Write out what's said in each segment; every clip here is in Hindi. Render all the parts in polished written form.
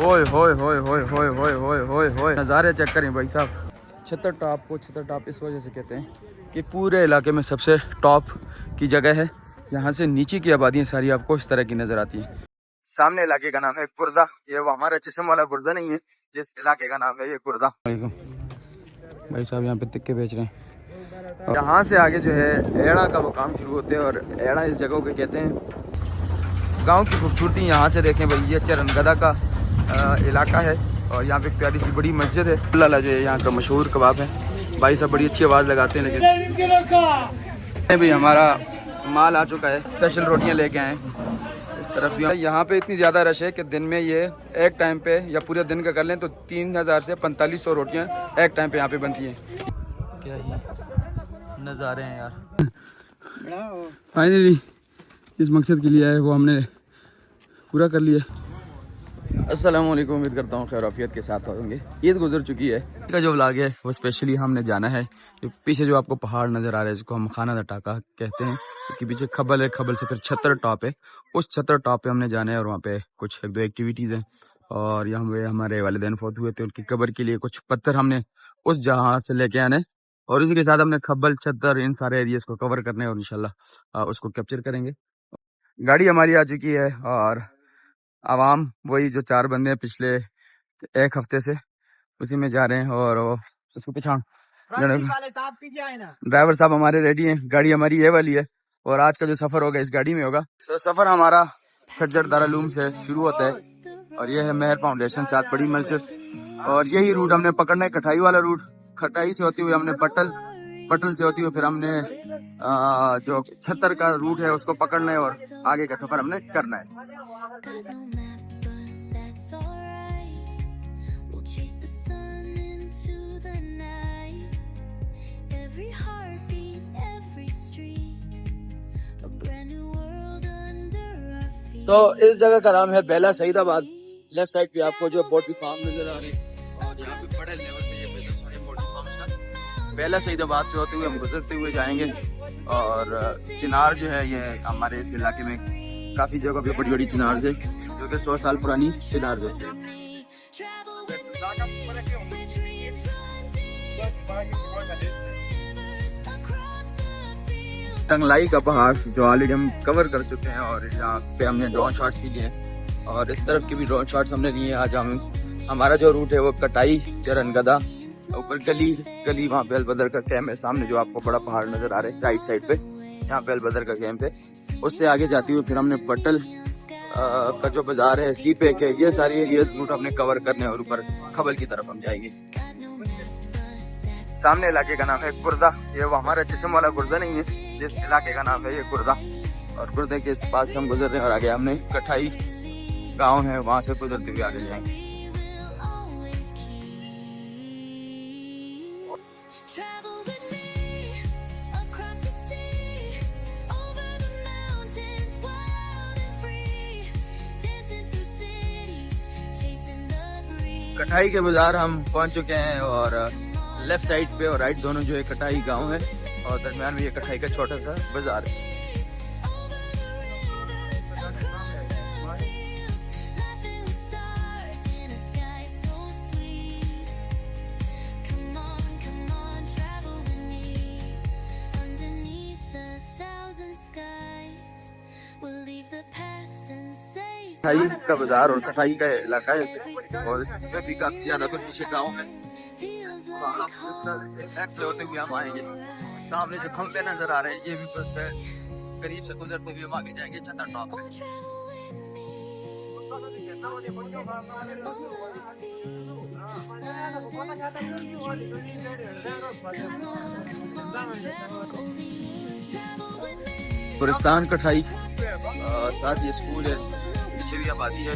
होय होय होय होय होय होय होय होय होय नज़ारे चेक करें भाई साहब। छतर टॉप को छतर टॉप इस वजह से कहते हैं कि पूरे इलाके में सबसे टॉप की जगह है। यहाँ से नीचे की आबादियाँ सारी आपको इस तरह की नज़र आती हैं। सामने इलाके का नाम है गुर्दा। ये वो हमारा जिस्म वाला गुर्दा नहीं है, जिस इलाके का नाम है ये गुर्दा। भाई साहब यहाँ पे टिक्के बेच रहे हैं। यहाँ से आगे जो है एड़ा का वो काम शुरू होते हैं और एड़ा इस जगह को कहते हैं। गांव की खूबसूरती यहाँ से देखें भाई, ये चरनगदा का इलाका है और यहाँ पे प्यारी सी बड़ी मस्जिद है। लाला जो है यहाँ का मशहूर कबाब है। भाई साहब बड़ी अच्छी आवाज़ लगाते हैं। लेकिन भाई हमारा माल आ चुका है, स्पेशल रोटियाँ लेके आए इस तरफ भी। यहाँ पे इतनी ज़्यादा रश है कि दिन में ये एक टाइम पे या पूरे दिन का कर लें तो 3000 से 4500 रोटियाँ एक टाइम पे यहाँ पे बनती हैं। क्या ही नज़ारे हैं यार। फाइनली जिस मकसद के लिए आए वो हमने पूरा कर लिया। अस्सलामुअलैकुम, उम्मीद करता हूँ खैर आफियत के साथ होंगे। ईद गुजर चुकी है। का जो व्लॉग है वो स्पेशली हमने जाना है पीछे जो आपको पहाड़ नज़र आ रहा है जिसको हम खाना टाका कहते हैं, उसके पीछे खबल है, खबल से फिर छतर टॉप है। उस छतर टॉप पे हमने जाना है और वहाँ पे कुछ एक दो एक्टिविटीज़ हैं। और यहाँ पे हमारे वालिदैन फौत हुए थे, उनकी कब्र के लिए कुछ पत्थर हमने उस जहाँ से लेके आने और इसी के साथ हमने खबल छतर इन सारे एरियाज को कवर करने और इंशाल्लाह उसको कैप्चर करेंगे। गाड़ी हमारी आ चुकी है और आवाम वही जो 4 बंदे हैं पिछले एक हफ्ते से उसी में जा रहे हैं। और उसको पिछाड़ ड्राइवर साहब हमारे रेडी हैं। गाड़ी हमारी ये वाली है और आज का जो सफर होगा इस गाड़ी में होगा। तो सफर हमारा छज्जर दारुल से शुरू होता है और ये है मेहर फाउंडेशन साथ बड़ी मस्जिद। और यही रूट हमने पकड़ना है, कटाई वाला रूट। कटाई से होती हुई हमने पटल से होती हुई फिर हमने जो छतर का रूट है उसको पकड़ना है और आगे का सफर हमने करना है। इस जगह का नाम है बेला सईदाबाद। लेफ्ट साइड पे आपको जो पोल्ट्री फार्म नजर आ रहे हैं और यहाँ पे बड़े लेवल पे ये बिजनेस सारे पोल्ट्री फार्म्स का। बेला सईदाबाद से होते हुए हम गुजरते हुए जाएंगे और चिनार जो है ये हमारे इस इलाके में काफी जगह पे बड़ी बड़ी चिनार है जो कि 100 साल पुरानी चिनार होती है। टंगलाई का पहाड़ जो ऑलरेडी हम कवर कर चुके हैं और यहाँ पे हमने ड्रोन शॉट्स भी लिए हैं और इस तरफ के भी ड्रोन शॉट्स हमने लिए। आज हमारा जो रूट है वो कटाई चरनगदा ऊपर गली वहाँ पे अलबदर का कैंप है। सामने जो आपको बड़ा पहाड़ नजर आ रहा है राइट साइड पे, यहाँ पे अलबदर का कैंप है। उससे आगे जाती हुई फिर हमने पटल का जो बाजार है सीपे के, ये सारी एरियाज रूट हमने कवर करने और ऊपर खबल की तरफ हम जाएंगे। सामने इलाके का नाम है गुर्दा। ये वो हमारा जिस्म वाला गुर्दा नहीं है, जिस इलाके का नाम है ये गुर्दा। और गुर्दे के पास से हम गुजर रहे हैं और आगे हमने कटाई गांव है वहां से गुजरते हुए आगे जाएंगे। कटाई के बाजार हम पहुंच चुके हैं और लेफ्ट साइड पे और राइट दोनों जो है कटाई गांव है और दरमियान में ये कटाई का छोटा सा बाजार है। कटाई का बाजार और कटाई का इलाका है और इसमें भी काफी ज्यादा कुछ पीछे गाँव है। से होते हुए हम आएंगे। सामने जो खंबे नजर आ रहे हैं ये भी बस करीब से गुजरते हुए हम आगे जाएंगे छतर टॉप पे। गुलिस्तान कटाई साथ ये स्कूल है, पीछे भी आबादी है।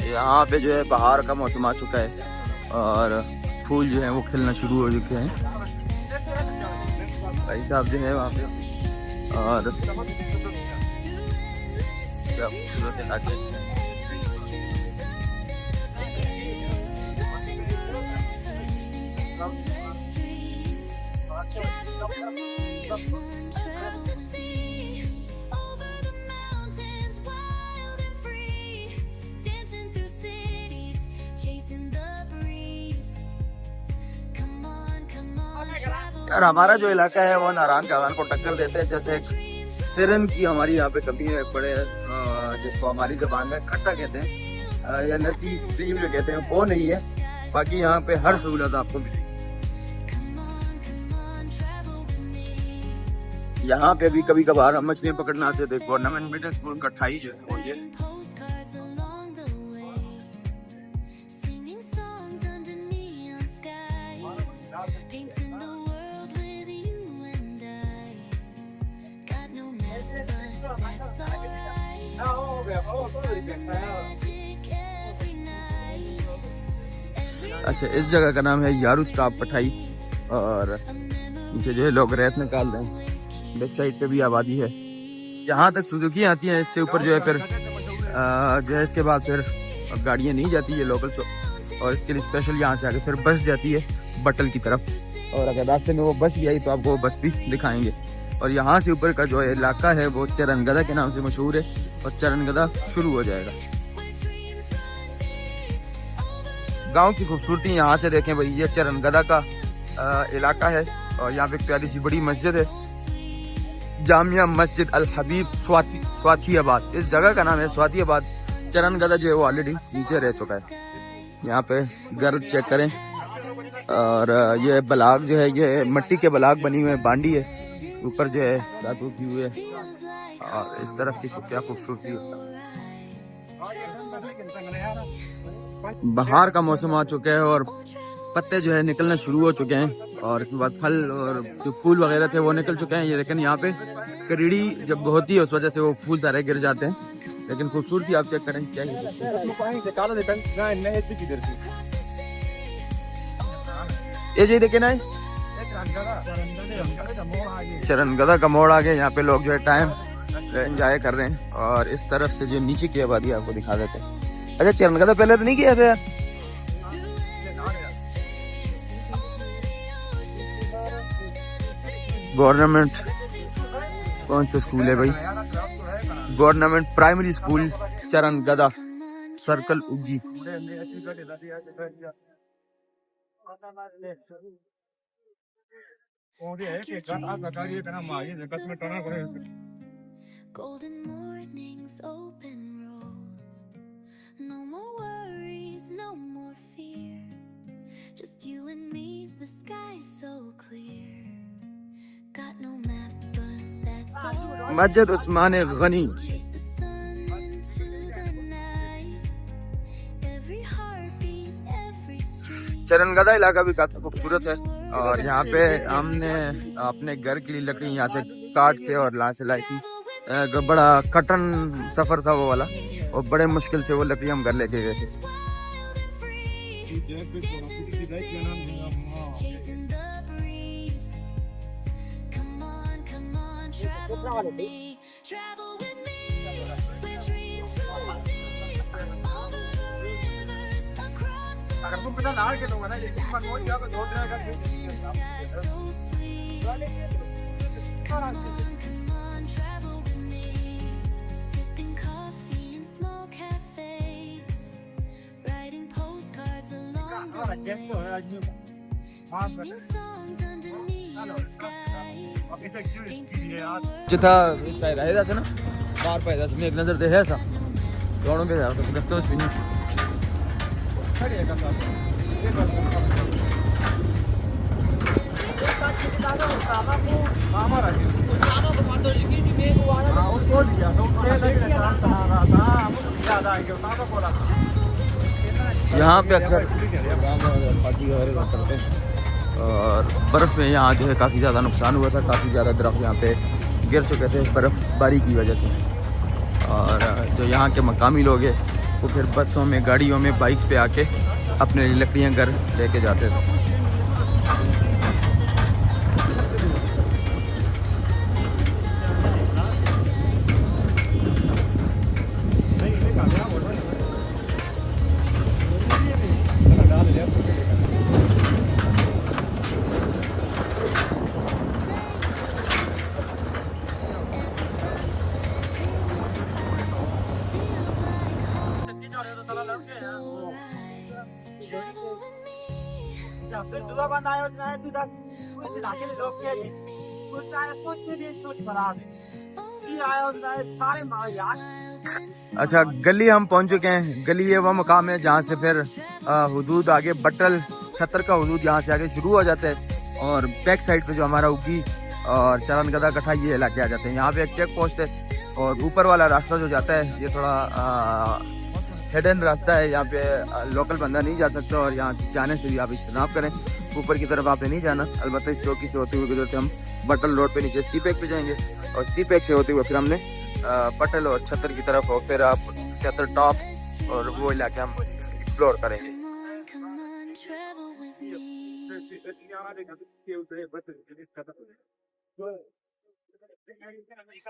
यहाँ पे जो है बाहर का मौसम आ चुका है और फूल जो है वो खिलना शुरू हो चुके हैं। भाई साहब जो है वहाँ पे और क्या खूबसूरत इलाके। यार हमारा जो इलाका है वो नारायण कागान को टक्कर देते हैं। जैसे सिरन की हमारी यहाँ पे कमी है बड़े, जिसको हमारी जबान में खट्टा कहते हैं या नदी स्ट्रीम जो कहते हैं वो नहीं है। बाकी यहाँ पे हर सहूलत आपको मिलेगी। यहाँ पे भी कभी कभार हम मछलियाँ पकड़ना आते थे। गवर्नमेंट मिडिल स्कूल का 28 जो है वो ये अच्छा, इस जगह का नाम है यारू स्टॉप पठाई। और नीचे जो है लोग रेत निकाल रहे हैं। बैक साइड पे भी आबादी है। यहाँ तक सुजुकी आती है, इससे ऊपर जो है फिर जो है इसके बाद फिर गाड़ियाँ नहीं जाती है लोकल तो, और इसके लिए स्पेशल यहाँ से आगे फिर बस जाती है बटल की तरफ। और अगर रास्ते में वो बस भी आई तो आपको वो बस भी दिखाएंगे। और यहाँ से ऊपर का जो इलाका है वो चरनगदा के नाम से मशहूर है और चरनगदा शुरू हो जाएगा। गांव की खूबसूरती यहाँ से देखें भाई, ये चरनगदा का इलाका है और यहाँ पे एक प्यारी सी बड़ी मस्जिद है, जामिया मस्जिद अल हबीब स्वातियाबाद। इस जगह का नाम है स्वातियाबाद। चरनगदा जो है वो ऑलरेडी नीचे रह चुका है। यहाँ पे गर्द चेक करें। और ये बलाग जो है ये मिट्टी के बलाग बनी हुए बांडी है, ऊपर जो है धातु की हुई है। और इस तरफ की क्या खूबसूरती है। बहार का मौसम आ चुका है और पत्ते जो है निकलना शुरू हो चुके हैं और इसके बाद फल और जो फूल वगैरह थे वो निकल चुके हैं। ये लेकिन यहाँ पे करीड़ी जब होती है उस वजह से वो फूल सारे गिर जाते हैं। लेकिन खूबसूरती आप चेक करें क्या है। ये देखे ना, चरनगदा का मोड़ आ गया। यहाँ पे लोग जो है टाइम एंजॉय कर रहे हैं। और इस तरफ से जो नीचे की आबादी आपको दिखा देते हैं। अच्छा, चरनगदा पहले तो नहीं किया था यार। गवर्नमेंट कौन सा स्कूल है भाई? गवर्नमेंट प्राइमरी स्कूल चरनगदा सर्कल उगी। Golden mornings, open roads, no more worries, no more fear, just you and me, the sky so clear, got no map but that's all. मस्जिद उस्मान गनी। चरनगदा इलाका भी काफी खूबसूरत है और यहाँ पे हमने अपने घर के लिए लकड़ी यहाँ से काट के और ला से लाई थी। बड़ा कठिन सफर था वो वाला और बड़े मुश्किल से वो लकड़ी हम घर लेके गए थे। अगर तुम पता ना के दूंगा ना, ये मन मोड़ गया तो 2 दिन का जिथा रहेगा से ना बाहर पैदा से एक नजर दे है ऐसा दोनों के यार तो लगता है उसमें यहाँ पे अक्सर पार्टी वगैरह करते हैं और बर्फ़ में यहाँ जो है काफ़ी ज़्यादा नुकसान हुआ था। काफ़ी ज़्यादा दरख्त यहाँ पे गिर चुके थे बर्फ़बारी की वजह से। और जो यहाँ के मकामी लोग हैं वो फिर बसों में, गाड़ियों में, बाइक्स पे आके अपने लकड़ियाँ घर लेके जाते थे। अच्छा, गली हम पहुंच चुके हैं। गली ये वह मकाम है जहाँ से फिर हुदूद आगे बटल छतर का हुदूद यहाँ से आगे शुरू हो जाता है और बैक साइड पे जो हमारा उगी और चरण गदा कथा ये इलाके आ जाते हैं। यहाँ पे एक चेक पोस्ट है और ऊपर वाला रास्ता जो जाता है ये थोड़ा हिडन रास्ता है। यहाँ पे लोकल बंदा नहीं जा सकता और यहाँ जाने से भी आप इज्तनाब करें। ऊपर की तरफ आपने नहीं जाना। अलबत्ता इस चौकी से होते हुए गुजरते हम बटल रोड पे नीचे सी पैक पे जाएंगे और सी पैक से होते हुए फिर हमने बटल और छतर की तरफ और फिर आप छतर टॉप और वो इलाके हम एक्सप्लोर करेंगे।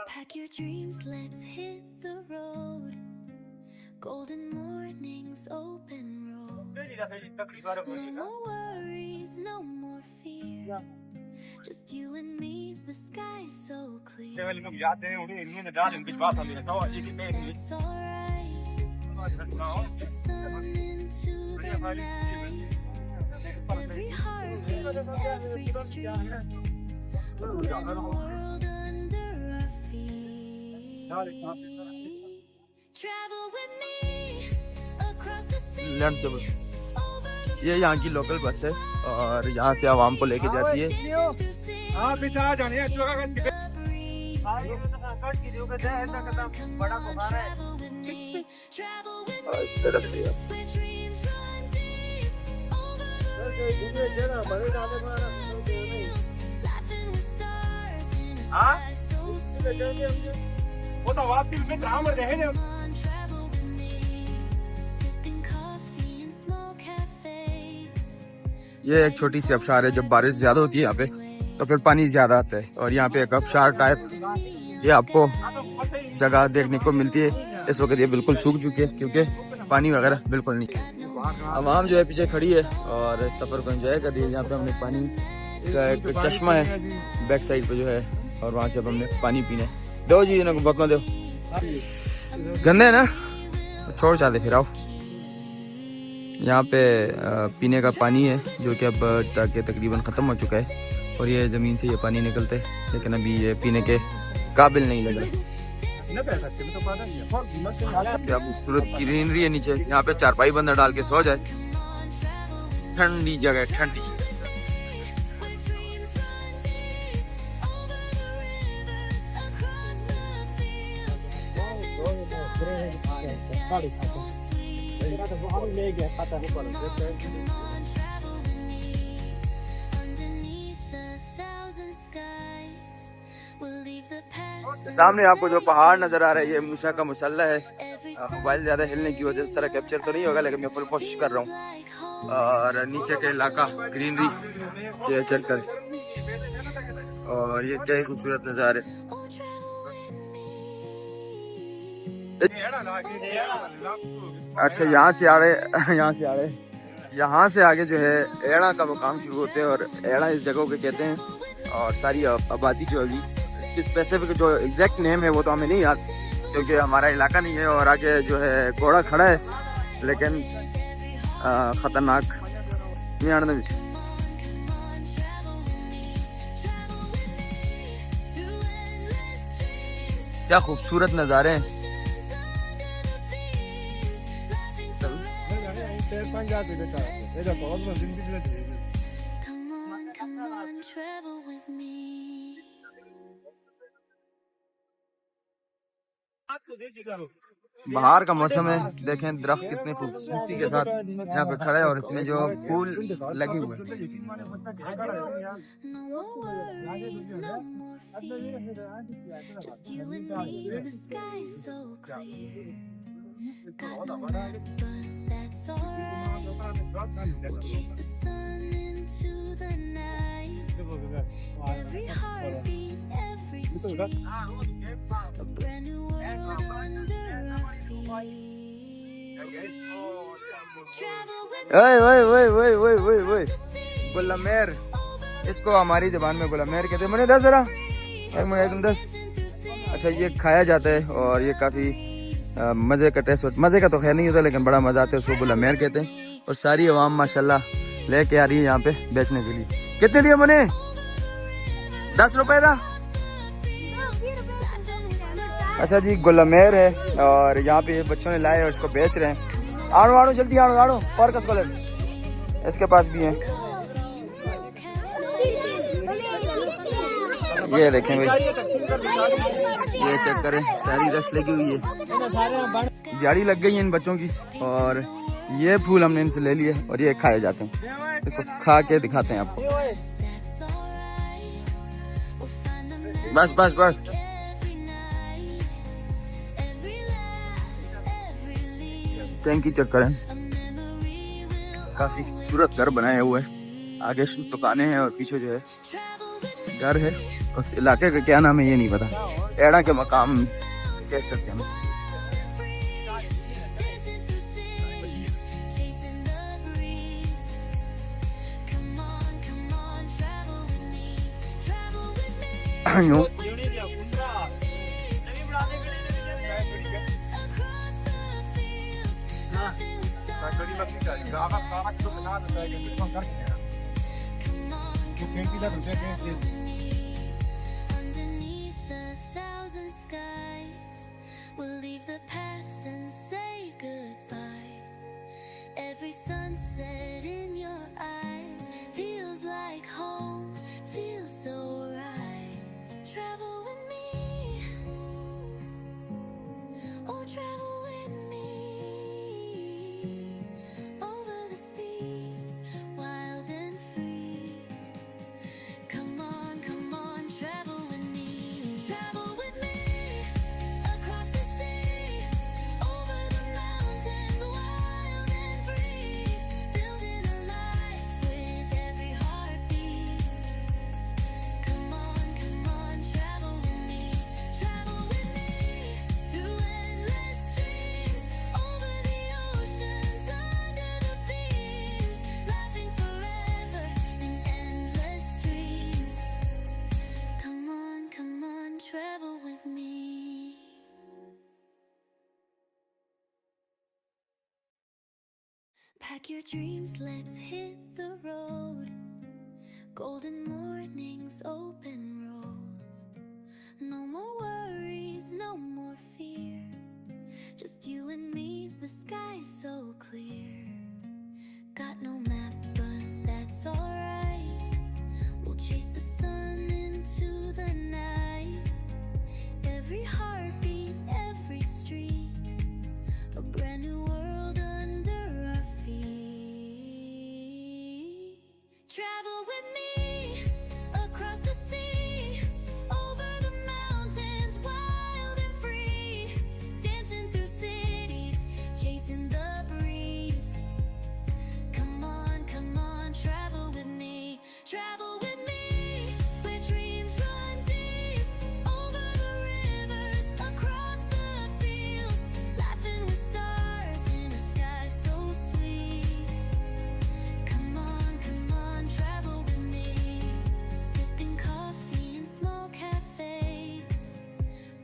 Pack your dreams, let's hit the road. Golden mornings, open road. No more worries, no more fear. Just you and me, the sky's so clear. That's alright. We'll chase the sun into the night. Every heartbeat, every street. We'll bend the world under our feet. Travel with me across the sea. ये यहाँ की लोकल बस है और यहाँ से आवाम को लेके जाती है। इस तरफ से वो तो वापसी में काम रहे। ये एक छोटी सी आबशार है। जब बारिश ज्यादा होती है यहाँ पे तो फिर पानी ज्यादा आता है और यहाँ पे एक आबशार टाइप ये आपको जगह देखने को मिलती है। इस वक्त ये बिल्कुल सूख चुकी है क्योंकि पानी वगैरह बिल्कुल नहीं। आवाम जो है पीछे खड़ी है और सफर को एंजॉय कर रही है। यहाँ पे हमने पानी का एक चश्मा है बैक साइड पे जो है और वहाँ से अब हमने पानी पीना है। दो जी इन्होंने बहुत मत दो, गंदे है ना, छोड़ जाते फिर आओ। यहाँ पे पीने का पानी है जो कि अब तकरीबन ख़त्म हो चुका है और ये ज़मीन से ये पानी निकलता है लेकिन अभी ये पीने के काबिल नहीं लग रहा। क्या खूबसूरत ग्रीनरी है नीचे। यहाँ पे चारपाई बंदा डाल के सो जाए। ठंडी जगह, ठंडी। सामने आपको जो पहाड़ नजर आ रहा है ये मूसा का मुसल्ला है। मोबाइल ज्यादा हिलने की वजह से तरह कैप्चर तो नहीं होगा लेकिन मैं फुल कोशिश कर रहा हूँ। और नीचे का इलाका ग्रीनरी ये चेक कर और ये क्या खूबसूरत नजारे। अच्छा, यहाँ से आगे जो है एड़ा का मुकाम शुरू होते हैं और एड़ा इस जगह को कहते हैं। और सारी आबादी जो अभी इसकी स्पेसिफिक जो एग्जैक्ट नेम है वो तो हमें नहीं याद क्योंकि हमारा इलाका नहीं है। और आगे जो है घोड़ा खड़ा है लेकिन खतरनाक क्या खूबसूरत नज़ारे हैं। बाहर का मौसम है, देखें दरख्त कितनी खूबसूरती के साथ यहाँ पे खड़े हैं और इसमें जो फूल लगे हुए गुलमेर, इसको हमारी जबान में गुलमेर कहते हैं। मैंने 10 जरा एकदम 10। अच्छा, ये खाया जाता है और ये काफी मजे का टेस्ट, मजे का तो खैर नहीं होता लेकिन बड़ा मजा आता है। उसको गुलमेर कहते हैं और सारी अवाम माशाल्लाह लेके आ रही है यहाँ पे बेचने के लिए। कितने दिए मैंने? 10 रुपए था। अच्छा जी, गुलमेर है और यहाँ पे बच्चों ने लाए और उसको बेच रहे हैं। आड़ो आड़ो जल्दी आड़ो आड़ो और कस कलर इसके पास भी है। ये देखें भाई, ये चेक करें, सारी रस लगी हुई है, जाड़ी लग गई है इन बच्चों की। और ये फूल हमने इनसे ले लिए और ये खाए जाते हैं। देखो खा के दिखाते हैं आपको। बस बस बस। टैंकी चेक करें, काफी खूबसूरत घर बनाए हुए हैं। आगे दुकानें हैं और पीछे जो है घर है। उस इलाके का क्या नाम है ये नहीं पता, एड़ा के मकाम कह सकते हैं। यूं Underneath a thousand skies, we'll leave the past and say goodbye. Every sunset in your eyes feels like home, feels so right. Travel with me, oh travel with me, over the seas, wild and free. Come on, travel with me. Travel with me, across the sea, over the mountains, wild and free. Building a life with every heartbeat. Come on, travel with me. Travel with me, through endless dreams, over the oceans, under the beams. Laughing forever in endless dreams. Come on, travel with me. Pack your dreams, let's hit the road. Golden mornings, open roads. No more worries, no more fear. Just you and me, the sky's so clear. Got no map, but that's alright. We'll chase the sun into the night. Every heartbeat, every street, a brand new world under our feet. Travel with me, across the sea, over the mountains, wild and free. Dancing through cities, chasing the breeze. Come on, travel with me. Travel with me, where dreams run deep, over the rivers, across the fields, laughing with stars in a sky so sweet. Come on, travel with me. Sipping coffee in small cafes,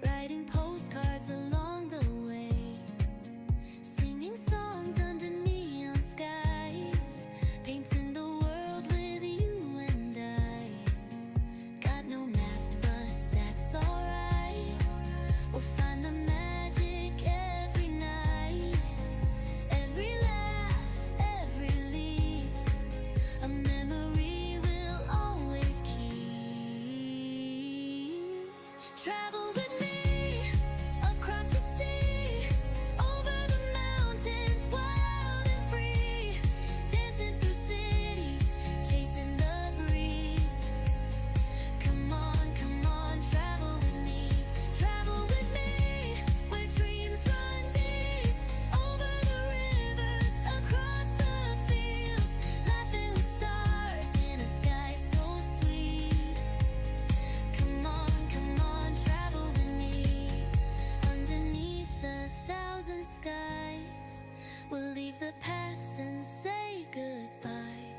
writing postcards along the way, singing songs under neon skies, painting the world with you and I. Got no map, but that's alright. We'll find the magic every night. Every laugh, every leap, a memory we'll always keep. Travel with me, across the sea, over the mountains, wild and free. Dancing through cities, chasing the breeze. Come on, travel with me. Travel with me, where dreams run deep, over the rivers, across the fields, laughing with stars in a sky so sweet. Come on, travel with me. Underneath a thousand skies, we'll leave the past and say goodbye.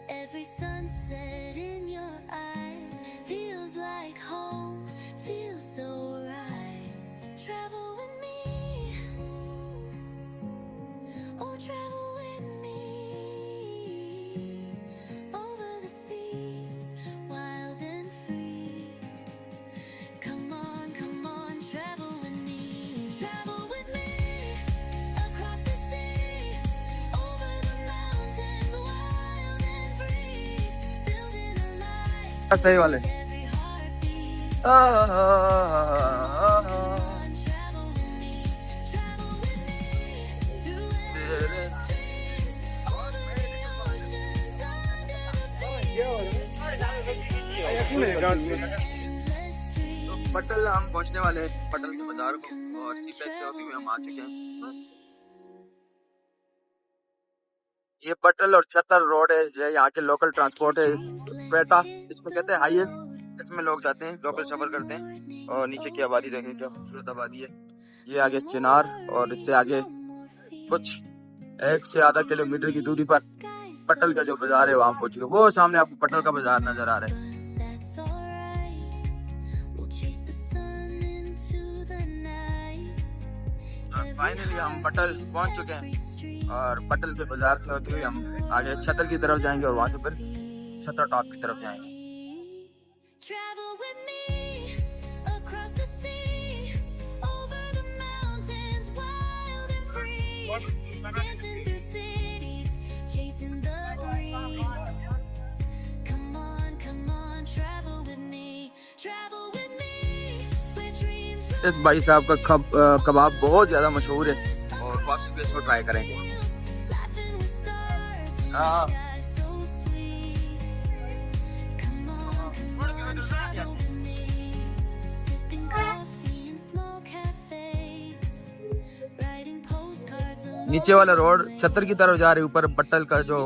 Every sunset in your eyes feels like home, feels so right. Travel with me, oh travel with me. सही वाले तो पटल हम पहुंचने वाले हैं, पटल के बाजार को, और सीपेक से होते हुए हम आ चुके हैं। ये पटल और छतर रोड है, ये यहाँ के लोकल ट्रांसपोर्ट है। पेटा इसमें कहते हैं हाईएस्ट, इसमें लोग जाते हैं, लोकल सफर करते हैं। और नीचे की आबादी देखें, क्या खूबसूरत आबादी है। ये आगे चिनार, और इससे आगे कुछ 1 से आधा किलोमीटर की दूरी पर पटल का जो बाजार है वहाँ पहुंचे। वो सामने आपको पटल का बाजार नजर आ रहा है। फाइनली हम पटल पहुंच चुके हैं, और पटल के बाजार से होते हुए हम आगे छतर की तरफ जाएंगे, और वहां से फिर छतर टॉप की तरफ जाएंगे। इस भाई साहब का कबाब बहुत ज्यादा मशहूर है, और वापसी पे इसको ट्राई करेंगे। हाँ नीचे वाला रोड छतर की तरफ जा रहे, ऊपर पट्टल का जो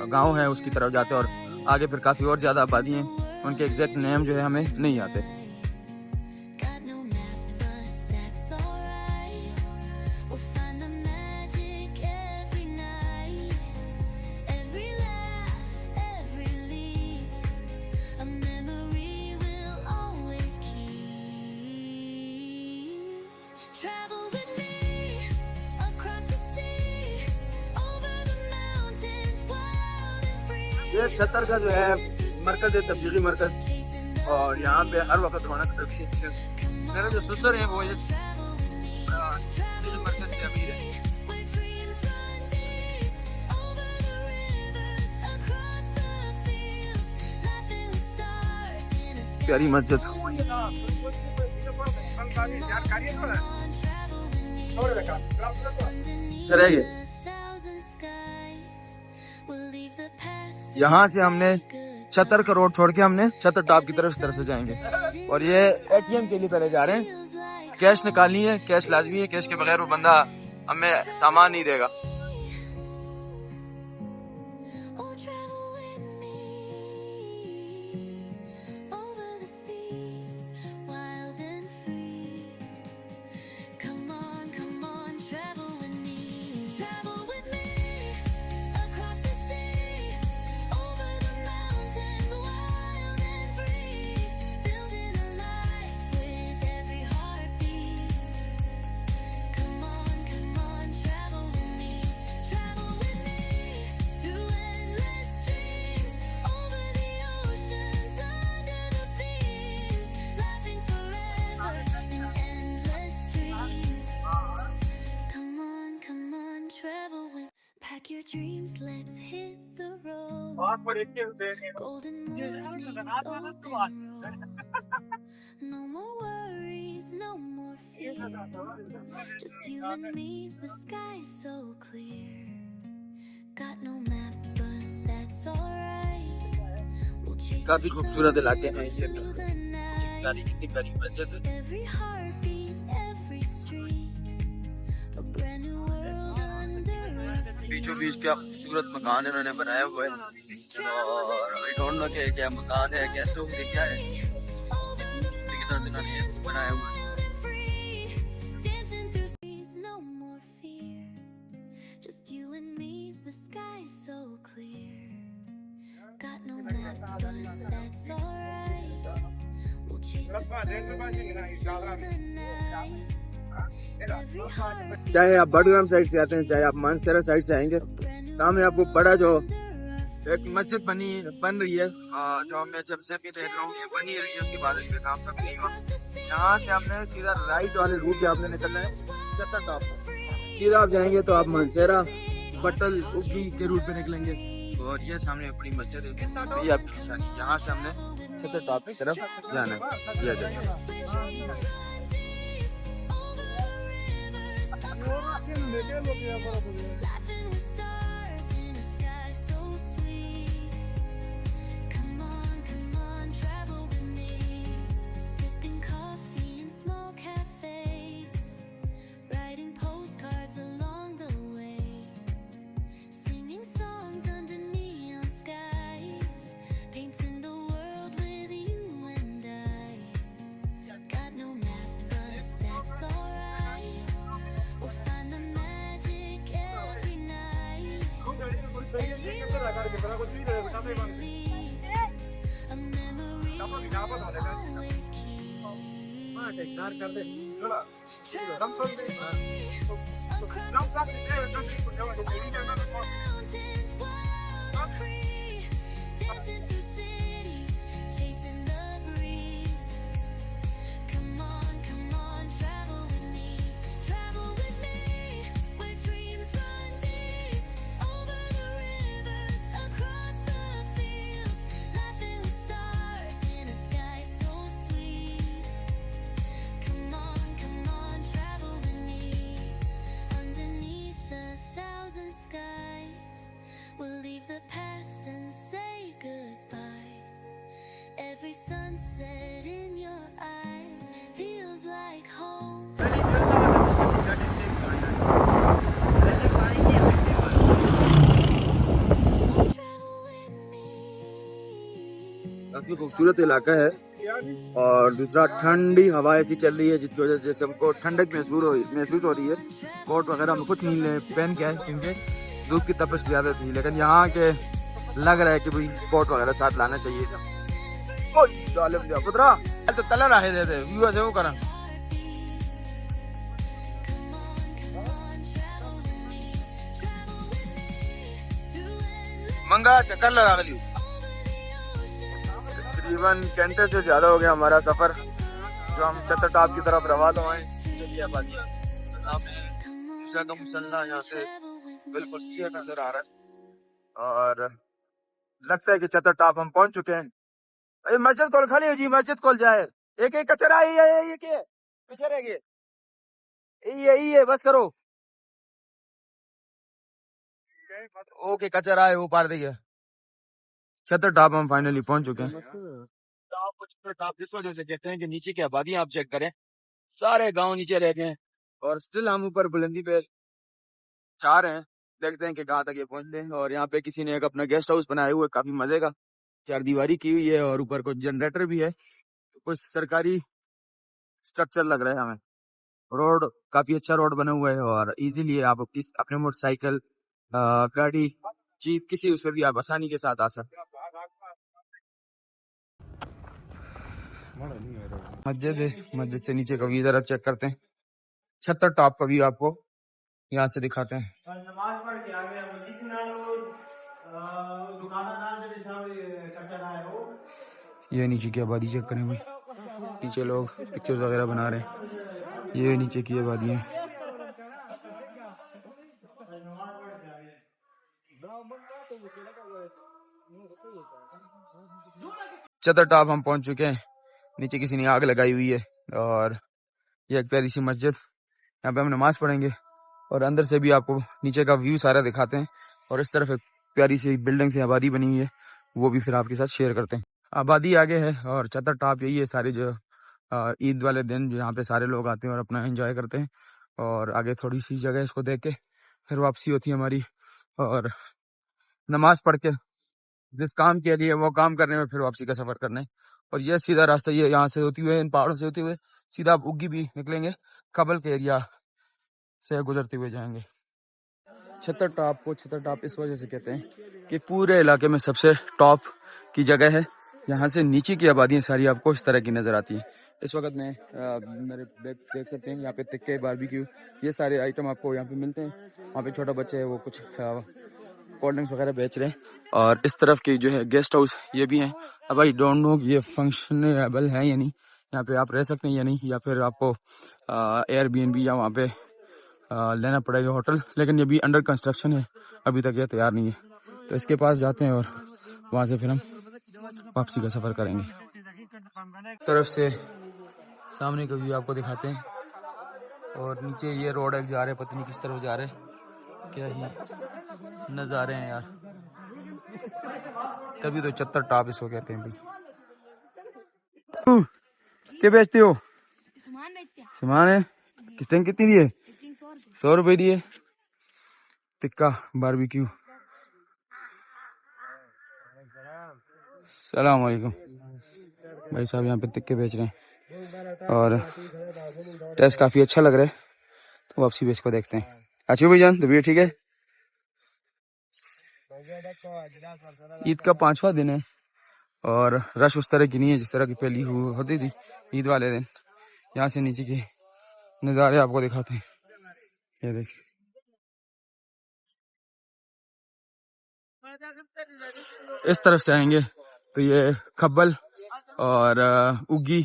गांव है उसकी तरफ जाते, और आगे फिर काफी और ज्यादा आबादी है। उनके एग्जैक्ट नेम जो है हमें नहीं आते। ये छतर का जो है मरकज है, तबलीगी मरकज, और यहाँ पे हर वक्त रौनक रहती है। मेरे जो ससुर हैं वो इस मरकज के अमीर हैं। प्यारी मस्जिद रहेगी। यहाँ से हमने छतर का रोड छोड़ के हमने छतर टॉप की तरफ इस तरफ से जाएंगे, और ये एटीएम के लिए पहले जा रहे हैं। कैश निकालनी है, कैश लाजमी है, कैश के बगैर वो बंदा हमें सामान नहीं देगा। Pack your dreams, let's hit the road. Golden mornings, open road. No more worries, no more fear. Just you and me, the sky's so clear. Got no map, but that's alright. We'll chase काफी खूबसूरत इलाके हैं ये। कितनी प्यारी मस्जिद है। every heartbeat, every street. A brand new world under our feet. बीचों बीच क्या खूबसूरत मकान इन्होंने बनाया हुआ है, और आई डोंट नो कि क्या मकान है, गेस्ट हाउस है, क्या है, के साथ इन्होंने बनाया हुआ है। No more fear. Just you and me, the sky's so clear. Got no map, but that's alright. We'll chase the sun into the night. Every heart चाहे आप बडग्राम साइड से आते हैं, चाहे आप मानसरा साइड से आएंगे, सामने आपको बड़ा जो एक मस्जिद बन रही है, जो मैं जब से भी देख रहा हूँ ये बनी रही है, उसके बाद इस पे काम कभी नहीं हुआ। यहाँ से आपने सीधा राइट वाले रूट पे आपने निकलना है छतर टॉप को। सीधा आप जाएंगे तो आप मानसरा, पटल, उगी के रूट पे निकलेंगे, और ये सामने अपनी मस्जिद है, ये आपकी निशानी। यहाँ से हमने छतर टॉप की तरफ जाना है। ये जाए Laughing with stars in a sky so sweet. Come on, travel with me. Sipping coffee in small cafes, writing postcards along the way, singing songs under neon skies, painting the world with you and I. Got no map, but that's alright. We'll find the magic every night. Every a memory we'll always keep. Mountains wild and free, dancing through cities, chasing the breeze. Come on, travel with me, where dreams run deep, over the rivers, across the fields, laughing with stars in a sky so sweet. Come on, travel with me, underneath 1,000 skies, we'll leave the past and say goodbye. Every sunset in your eyes feels like home. Travel with me. काफी खूबसूरत इलाका है और दूसरा ठंडी हवा ऐसी चल रही है जिसकी वजह से सबको ठंडक महसूस हो रही है। कोट वगैरह हम कुछ नहीं पहन के आए क्योंकि धूप की तपिश ज्यादा थी, लेकिन यहाँ के लग रहा है कि भाई कोट वगैरह साथ लाना चाहिए था। पुत्रा तो तला रहे थे व्यू ऐसे वो करा मंगा चक्कर लगा लियो। तकरीबन घंटे से ज्यादा हो गया हमारा सफर, जो हम छतर टॉप की तरफ रवाना हुए। चलिए बादियां सामने का मुसल्ला यहाँ से बिल्कुल क्लियर नजर आ रहा है और लगता है कि छतर टॉप हम पहुंच चुके हैं। अरे मस्जिद कॉल खाली है जी, मस्जिद कॉल जाए एक एक कचरा ये के पीछे रह गए ये बस करो। ओके कचरा है वो पार दे गया। छतर टॉप हम फाइनली पहुंच चुके हैं। छतर टॉप इस वजह से कहते हैं कि नीचे की आबादी आप चेक करें, सारे गांव नीचे रह गए और स्टिल हम ऊपर बुलंदी पे चाह रहे हैं। देखते हैं कि कहाँ तक ये पहुंचते हैं। और यहाँ पे किसी ने एक अपना गेस्ट हाउस बनाया हुआ है, काफी मजे का, 4 दीवारी की हुई है और ऊपर कुछ जनरेटर भी है, तो कुछ सरकारी स्ट्रक्चर लग रहा है हमें। रोड काफी अच्छा रोड बना हुआ है और इजीली आप अपने मोटरसाइकिल, गाड़ी, जीप किसी उसमें भी आप आसानी के साथ आ सकते हैं। मस्जिद है, मस्जिद से नीचे का व्यू जरा चेक करते हैं। छतर टॉप का व्यू आपको यहाँ से दिखाते हैं। ये नीचे की आबादी चेक करें भाई, नीचे लोग पिक्चर्स वगैरह बना रहे हैं। ये नीचे की आबादी है। छतर टॉप हम पहुंच चुके हैं। नीचे किसी ने आग लगाई हुई है और ये एक प्यारी सी मस्जिद, यहाँ पे हम नमाज पढ़ेंगे और अंदर से भी आपको नीचे का व्यू सारा दिखाते हैं। और इस तरफ एक प्यारी सी बिल्डिंग से आबादी बनी हुई है, वो भी फिर आपके साथ शेयर करते हैं। आबादी आगे है और छतर टॉप यही है। सारे जो ईद वाले दिन जो यहाँ पे सारे लोग आते हैं और अपना एंजॉय करते हैं। और आगे थोड़ी सी जगह इसको देख के फिर वापसी होती है हमारी, और नमाज पढ़ के जिस काम के लिए वो काम करने में फिर वापसी का सफर करना है। और ये सीधा रास्ता ये यहाँ से होती हुए, इन पहाड़ों से होते हुए सीधा आप उग्गी भी निकलेंगे, कबल के एरिया से गुजरते हुए जाएंगे। छतर टॉप को छतर टॉप इस वजह से कहते हैं कि पूरे इलाके में सबसे टॉप की जगह है, यहाँ से नीचे की आबादियाँ सारी आपको इस तरह की नजर आती है। इस वक्त में मेरे देख सकते हैं यहाँ पे टिक्के, बारबेक्यू, ये सारे आइटम आपको यहाँ पे मिलते हैं। वहाँ पे छोटा बच्चा है वो कुछ कोल्ड ड्रिंक्स वगैरह बेच रहे हैं। और इस तरफ की जो है गेस्ट हाउस ये भी हैं। अब आई डोंट नो ये फंक्शनेबल है या नहीं, यहाँ पे आप रह सकते हैं या नहीं, या फिर आपको एयरबीएनबी या वहाँ पे लेना पड़ेगा होटल, लेकिन ये भी अंडर कंस्ट्रक्शन है, अभी तक ये तैयार नहीं है। तो इसके पास जाते हैं और वहाँ से फिर हम वापसी का सफ़र करेंगे। तरफ से सामने का व्यू आपको दिखाते हैं और नीचे ये रोड है जा रहे, पता नहीं किस तरफ जा रहे, क्या ही नज़ारे हैं यार। तभी तो चत्तर टॉप इसको कहते हैं भाई। क्या बेचते हो? सामान है। कितनी दिए? 100 रुपए दिए। टिक्का बारबेक्यू। सलाम वालेकुम। भाई साहब यहाँ पे टिक्के बेच रहे हैं और टेस्ट काफी अच्छा लग रहा है, तो वापसी बेच को देखते हैं। अच्छा भाई जान, तबीयत ठीक है? ईद का 5वां दिन है और रश उस तरह की नहीं है जिस तरह की पहली होती थी ईद वाले दिन। यहाँ से नीचे के नज़ारे आपको दिखाते हैं। ये देखिए, इस तरफ से आएंगे तो ये खब्बल और उगी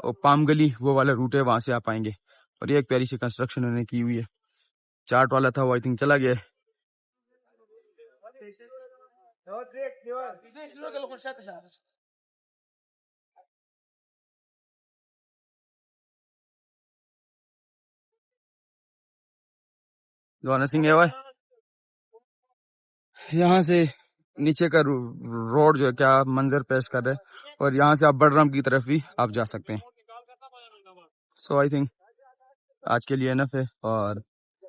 और पाम गली वो वाला रूट है, वहां से आप आएंगे। और ये एक प्यारी सी कंस्ट्रक्शन उन्होंने की हुई है। चार्ट वाला था वो आई थिंक चला गया है। जोना सिंह है वो। यहाँ से नीचे का रोड जो है क्या मंजर पेश कर रहा है, और यहाँ से आप बडरम की तरफ भी आप जा सकते हैं। सो आई थिंक आज के लिए इनफ है और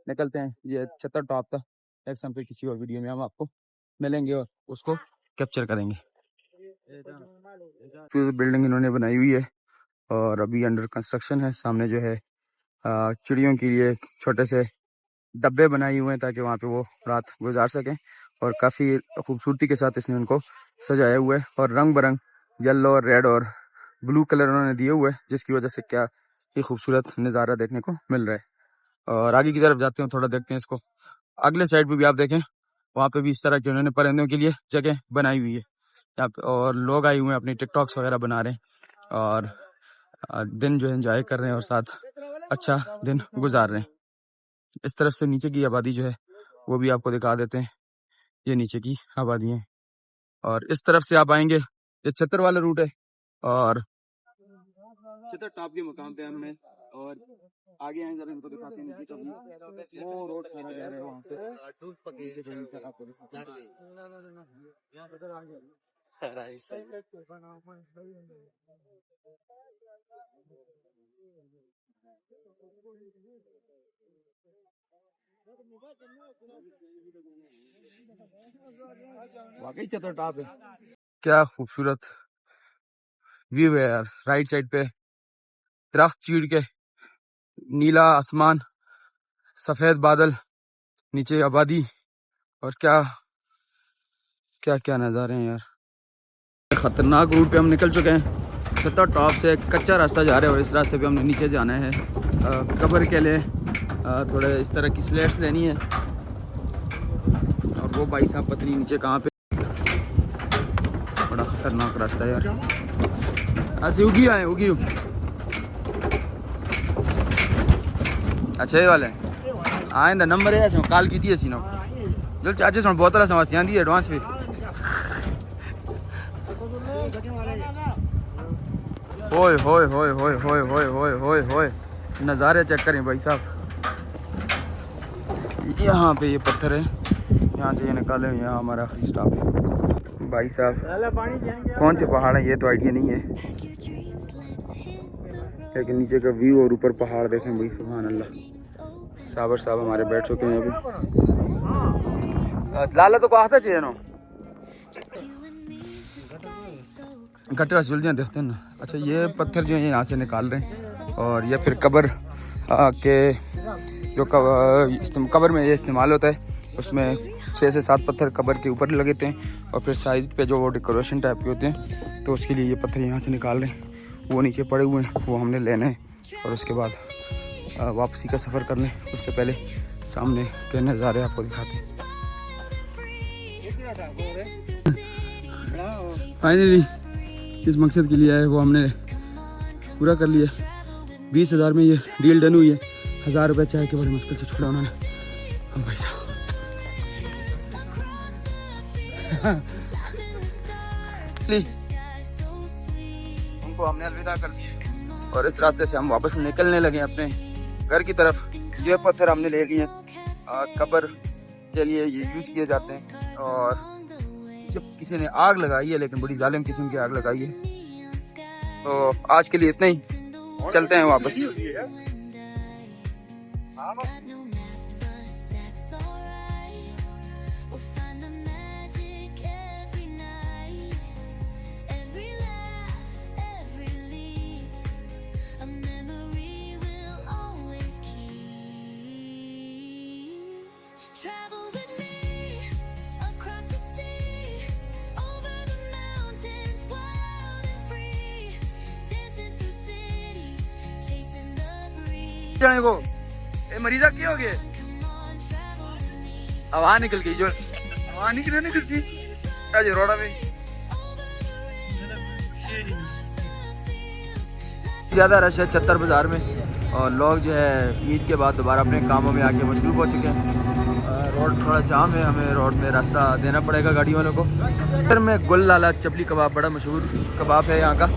निकलते हैं। ये चत्तर टॉप था। नेक्स्ट टाइम पे किसी और वीडियो में हम आपको मिलेंगे और उसको कैप्चर करेंगे। बिल्डिंग इन्होंने बनाई हुई है और अभी अंडर कंस्ट्रक्शन है। सामने जो है चिड़ियों के लिए छोटे से डब्बे बनाए हुए हैं ताकि वहाँ पे वो रात गुजार सकें, और काफ़ी खूबसूरती के साथ इसने उनको सजाया हुआ है और रंग बरंग येलो और रेड और ब्लू कलर उन्होंने दिए हुए हैं, जिसकी वजह से क्या ये खूबसूरत नज़ारा देखने को मिल रहा है। और आगे की तरफ जाते हैं, थोड़ा देखते हैं इसको। अगले साइड पे भी आप देखें, वहाँ पे भी इस तरह के उन्होंने परिंदों के लिए जगह बनाई हुई है यहाँ पे, और लोग आए हुए हैं अपनी टिकटॉक्स वगैरह बना रहे हैं और दिन जो है एंजॉय कर रहे हैं और साथ अच्छा दिन गुजार रहे हैं। इस तरफ से नीचे की आबादी जो है वो भी आपको दिखा देते हैं। ये नीचे की आबादी है और इस तरफ से आप आएंगे, ये चत्तर वाला रूट है और चत्तर टॉप के मुकाम पे हमने, और आगे आए जरा इनको दिखाते हैं नीचे का व्यू। वो रोड खाना जा रहा है वहाँ से। वाकई चत्तर टॉप है। क्या खूबसूरत व्यू है यार। राइट साइड पे दरख्त चीड़ के, नीला आसमान, सफेद बादल, नीचे आबादी, और क्या क्या क्या नज़ारे हैं यार। खतरनाक रूट पे हम निकल चुके हैं। चत्तर टॉप से एक कच्चा रास्ता जा रहा है और इस रास्ते पे हमने नीचे जाना है कब्र के लिए। थोड़े इस तरह की स्लेट्स लेनी है और वो भाई साहब पता नहीं नीचे कहाँ पे। बड़ा खतरनाक रास्ता है यार। ऐसे उगी आए उगी। अच्छा ये वाले आइंदा नंबर है कॉल की थी सीनो जो चाचे सुन बोतल समस्या दी एडवांस पे। होए होए होए होए होए होए होए होए होए नज़ारे चेक करें भाई साहब। यहाँ पे ये पत्थर है, यहाँ से ये निकाले, यहाँ हमारा आखिरी स्टॉप है। भाई साहब कौन से पहाड़ है ये तो आइडिया नहीं है, लेकिन नीचे का व्यू और ऊपर पहाड़ देखें भाई, सुभान अल्लाह। साबर साहब हमारे बैठ चुके हैं अभी। लाला तो को आता चाहिए ना घटे वास जल्दियाँ देखते हैं ना। अच्छा ये पत्थर जो है यहाँ से निकाल रहे हैं और ये फिर कब्र के जो कब्र में ये इस्तेमाल होता है, उसमें 6 से 7 पत्थर कब्र के ऊपर लगते हैं और फिर साइड पे जो वो डेकोरेशन टाइप के होते हैं, तो उसके लिए ये पत्थर यहाँ से निकाल रहे हैं। वो नीचे पड़े हुए हैं, वो हमने लेने हैं और उसके बाद वापसी का सफ़र करने। उससे पहले सामने के नज़ारे आपको दिखाते हैं। फाइनली किस मकसद के लिए आए वो हमने पूरा कर लिया। 20,000 में ये डील डन हुई है। 1000 रुपये चाय के बड़े मुश्किल से छोड़ा उन्होंने। भाई साहब उनको हमने अलविदा कर दिया और इस रास्ते से हम वापस निकलने लगे अपने घर की तरफ। ये पत्थर हमने ले लिए कब्र के लिए, ये यूज़ किए जाते हैं। और जब किसी ने आग लगाई है, लेकिन बड़ी जालिम किस्म की आग लगाई है। तो आज के लिए इतना ही, चलते हैं वापस। Travel with me across the sea, over the mountains, wild and free, dancing through cities, chasing the breeze. जाने को ए मरीजा क्या हो गया? Come on, travel with me हवा निकल गई, जो हवा निकल सी आज रोड़ा में ज़्यादा रश है छत्तर बाज़ार में। और लोग जो है ईद के बाद दोबारा अपने कामों में आके मसरूफ़ हो चुके हैं। रोड थोड़ा जाम है, हमें रोड में रास्ता देना पड़ेगा गाड़ी वालों को। फिर में गुल लाला चपली कबाब बड़ा मशहूर कबाब है यहाँ का,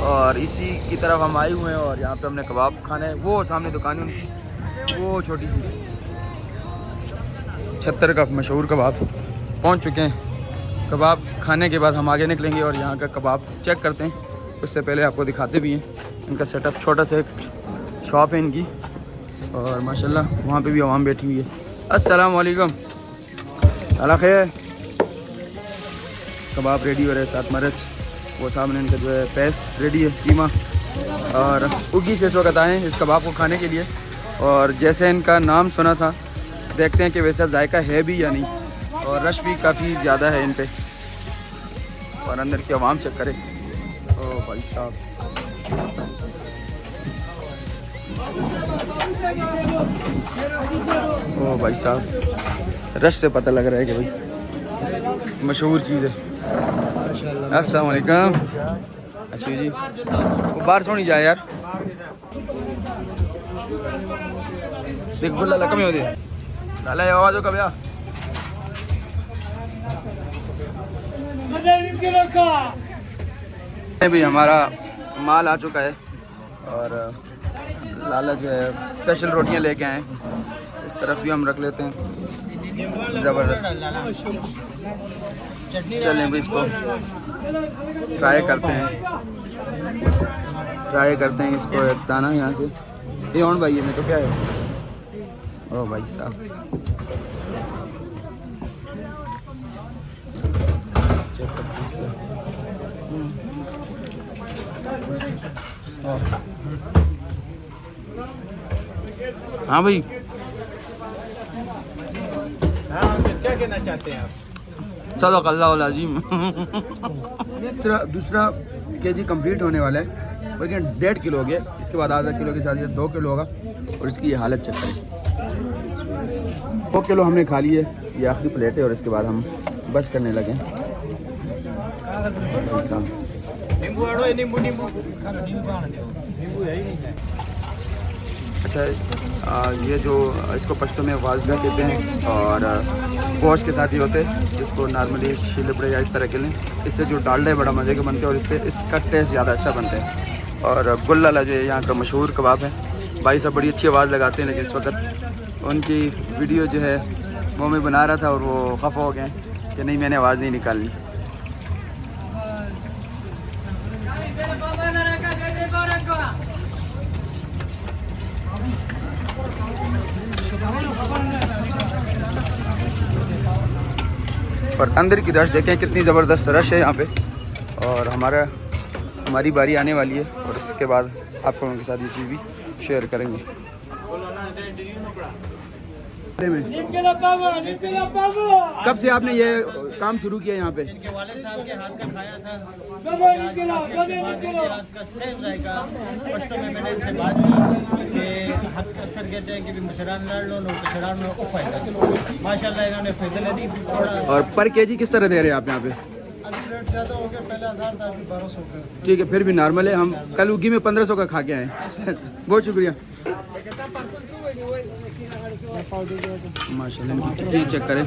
और इसी की तरफ हम आए हुए हैं। और यहाँ पे हमने कबाब खाना है। वो सामने दुकान है उनकी, वो छोटी सी छत्तर का मशहूर कबाब। पहुँच चुके हैं। कबाब खाने के बाद हम आगे निकलेंगे और यहाँ का कबाब चेक करते हैं। उससे पहले आपको दिखाते भी हैं इनका सेटअप। छोटा सा एक शॉप है इनकी, और माशाल्लाह वहाँ पे भी आवाम बैठी हुई है। अस्सलाम वालेकुम, अल्लाह खैर। कबाब रेडी हो रहे हैं, साथ मरच। वो सामने इनका जो है पेस्ट रेडी है, कीमा। और उगी से इस वक्त आए हैं इस कबाब को खाने के लिए। और जैसे इनका नाम सुना था, देखते हैं कि वैसा जायका है भी या नहीं। और रश भी काफ़ी ज़्यादा है इन पे। और अंदर की आवाम चेक करे। ओ भाई साहब, ओ भाई साहब, रश से पता लग रहा है कि भाई मशहूर चीज़ है। अस्सलाम वालेकुम। अच्छा जी, वो बाहर सोनी जाए यार। देख बुल्ला लकमी होती है लाला, ये आवाज़ हो कब या भी हमारा माल आ चुका है। और लाला जो है स्पेशल रोटियां लेके आए। इस तरफ भी हम रख लेते हैं, ज़बरदस्त। चलें भी इसको ट्राई करते हैं इसको। एक दाना यहाँ से ये और भाई में तो क्या है। ओ भाई साहब, हाँ भाई, क्या कहना चाहते हैं आप? सदक़ल्लाहुल अज़ीम। दूसरा केजी कंप्लीट होने वाला है, लेकिन 1.5 किलो हो गया। इसके बाद आधा किलो के साथ ये 2 किलो होगा। और इसकी ये हालत चेक करें। 2 किलो हमने खा ली है, ये आखिरी प्लेट है। और इसके बाद हम बस करने लगे। अच्छा, ये जो इसको पश्तो में वाजगा कहते हैं, और गोश्त के साथ ही होते हैं, जिसको नॉर्मली शिलबड़े या इस तरह के लें। इससे जो डालडा है बड़ा मज़े के बनते हैं, और इससे इसका टेस्ट ज़्यादा अच्छा बनता है। और गुल लाला जो है यहाँ का मशहूर कबाब है। भाई साहब बड़ी अच्छी आवाज़ लगाते हैं, लेकिन इस वक्त उनकी वीडियो जो है वो मैं बना रहा था, और वो खफा हो गए कि नहीं मैंने आवाज़ नहीं निकालनी। और अंदर की रश देखें कितनी ज़बरदस्त रश है यहाँ पे। और हमारी बारी आने वाली है, और इसके बाद आप लोगों के साथ ये चीज़ भी शेयर करेंगे। कब से आपने ये काम शुरू किया यहाँ पे? इनके वाले साहब के हाथ का खाया था। में मैंने इनसे बात की कि हक अक्सर कहते हैं कि मशरान लड़ लो, मशरान लो फायदा। माशाल्लाह इन्होंने फैसला दी थोड़ा। और पर केजी किस तरह दे रहे हैं आप यहाँ पे? अभी रेट ज़्यादा हो गया, पहले 1000 था, अभी 1200 हो गया। ठीक है, फिर भी नॉर्मल है। हम कल उगी में 1500 का खा के आए। बहुत शुक्रिया। माशाल्लाह, चेक करें।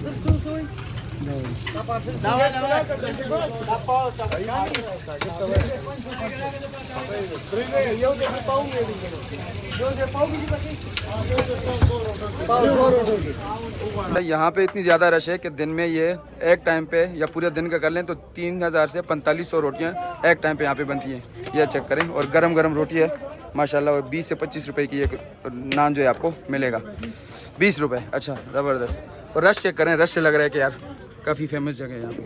यहाँ पे इतनी ज़्यादा रश है कि दिन में ये एक टाइम पे या पूरे दिन का कर लें तो 3000 से 4500 रोटियाँ एक टाइम पे यहाँ पे बनती हैं। यह चेक करें, और गरम गरम रोटी है माशाल्लाह। और 20 से 25 रुपए की एक नान जो है आपको मिलेगा, 20 रुपए। अच्छा, ज़बरदस्त। और रश चेक करें, रश से लग रहा है कि यार काफ़ी फेमस जगह है यहाँ पे।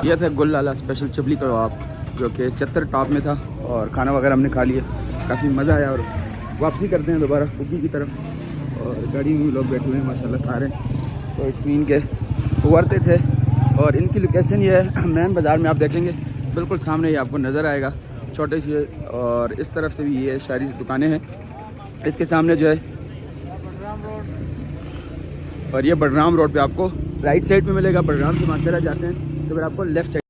यह था गुल लाला स्पेशल चपली कबाब जो कि चत्तर टॉप में था, और खाना वगैरह हमने खा लिया, काफ़ी मज़ा आया। और वापसी करते हैं दोबारा उगी की तरफ, और गाड़ी में भी लोग बैठे हुए हैं माशाल्लाह खा रहे हैं। तो इसमें के वर्ते थे, और इनकी लोकेशन ये है मेन बाज़ार में, आप देखेंगे बिल्कुल सामने ही आपको नज़र आएगा, छोटे से। और इस तरफ से भी ये सारी दुकानें हैं, इसके सामने जो है, और ये बडराम रोड पे आपको राइट साइड पे मिलेगा। बडराम से माशरा जाते हैं तो फिर आपको लेफ्ट साइड